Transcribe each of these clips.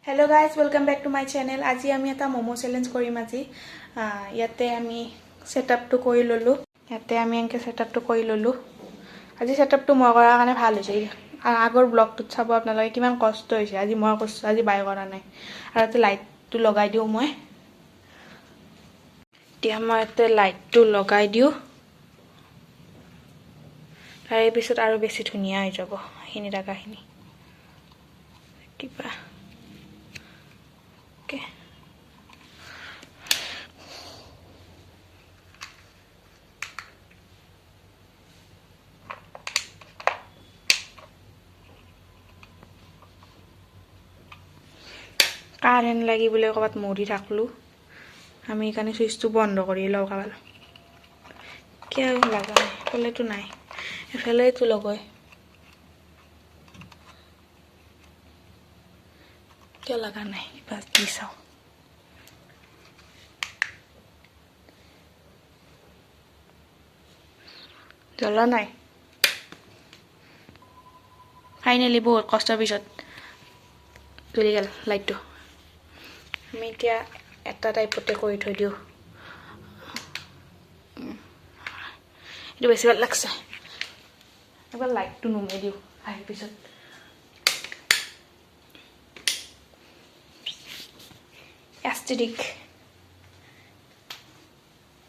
Hello guys, welcome back to my channel. আজি আমি এটা মোমো চ্যালেঞ্জ কৰিম আজি। ইয়াতে আমি সেটআপটো কৰি ললো। ইয়াতে আমি এনেকৈ সেটআপটো কৰি ললো। আজি সেটআপটো মই কৰাৰ কাৰণে ভাল হৈছে। আগৰ ব্লগটোত চাব আপোনালোকে কিমান কষ্ট হৈছে। আজি মই কৰিছো, আজি বাই কৰা নাই। আৰু ইয়াতে লাইটটো লগাই দিও মই। এতিয়া মই ইয়াতে লাইটটো লগাই দিও। তাৰে পিছত আৰু বেছি ধুনীয়া হৈ যাব এইখিনি জাগাখিনি। কিবা কারেন্ট লাগি বলে কবাত মরি থাকলো আমি এখানে সুইচটো বন্ধ করে লও কাবাল কে লাগা নাই ফলে তো নাই এফালে তো লগয় কে লাগা নাই বাস দিছাও জ্বলা নাই ফাইনালি বহুত কষ্টের পিছত জ্বলি গেল লাইটটো আমি এতিয়া এটা টাইপতে কৰি থৈ দিও এটা বেছি ভাল লাগছে এবাৰ লাইটটো নুমে দিও আহি পিছত এস্থেটিক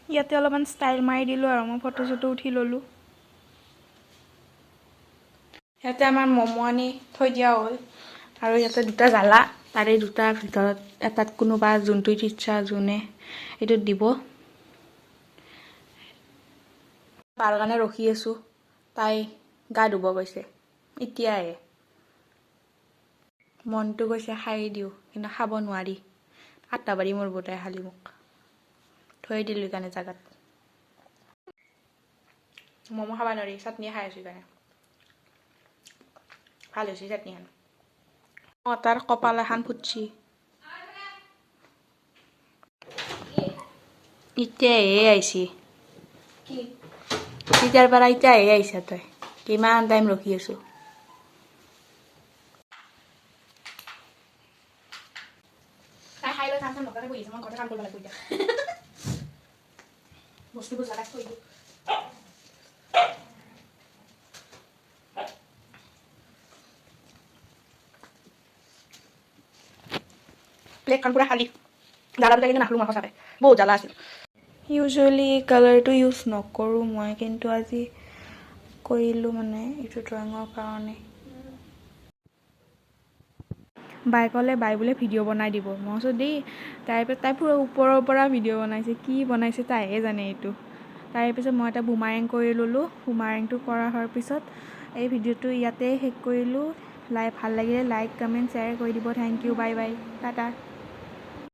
ইয়াতে অলপমান ষ্টাইল মাৰি দিলো আৰু মই ফটো চটো উঠি ললো ইয়াতে আমাৰ মোমো আনি থৈ দিয়া হ'ল আৰু ইয়াতে দুটা জালা তাৰে দুটা ভিতৰত এটাত কোনোবা যোনটো ইচ্ছা যোনে এটো দিব বাৰগানে ৰখি আছো তাই গা ধুব গৈছে এতিয়াই মনটো গৈছে খাই দিও কিন্তু খাব নোৱাৰি আটা বাৰি মোৰ বটাই খালি মোক থৈ দিলো কানে জাগাত মোমো খাবা নোৱাৰি চাটনি খাই আছো কানে ভাল হৈছে চাটনি খান তাৰ কপাল এখন ফুটছি ইতিয়াহে আইছি কি ইতিয়াৰ পৰা ইতিয়াহে আইছা তই কিমান টাইম ৰখি আছো খাই লৈ কাম নকৰে বহি মই ঘৰতে কাম কৰিব লাগিব এতিয়া বস্তুবোৰ জাগাত থৈ দিও প্লেট খান পুরা খালি জ্বালা দুটা কিন্তু নাখলো মই সঁচাকে বহুত জ্বালা আছিল ইউজুৱেলি কালাৰটো ইউজ নকৰোঁ মই কিন্তু আজি কৰিলোঁ মানে এইটো ড্ৰয়িঙৰ কাৰণে বাই ক'লে বাই বোলে ভিডিঅ' বনাই দিব মই কৈছোঁ দেই তাই পুৰা ওপৰৰ পৰা ভিডিঅ' বনাইছে কি বনাইছে তাইহে জানে এইটো তাৰে পিছত মই এটা বুমাৰেং কৰি ল'লোঁ বুমাৰেংটো কৰা হোৱাৰ পিছত এই ভিডিঅ'টো ইয়াতে শেষ কৰিলোঁ ভাল লাগিলে লাইক কমেণ্ট শ্বেয়াৰ কৰি দিব thank you bye bye Tata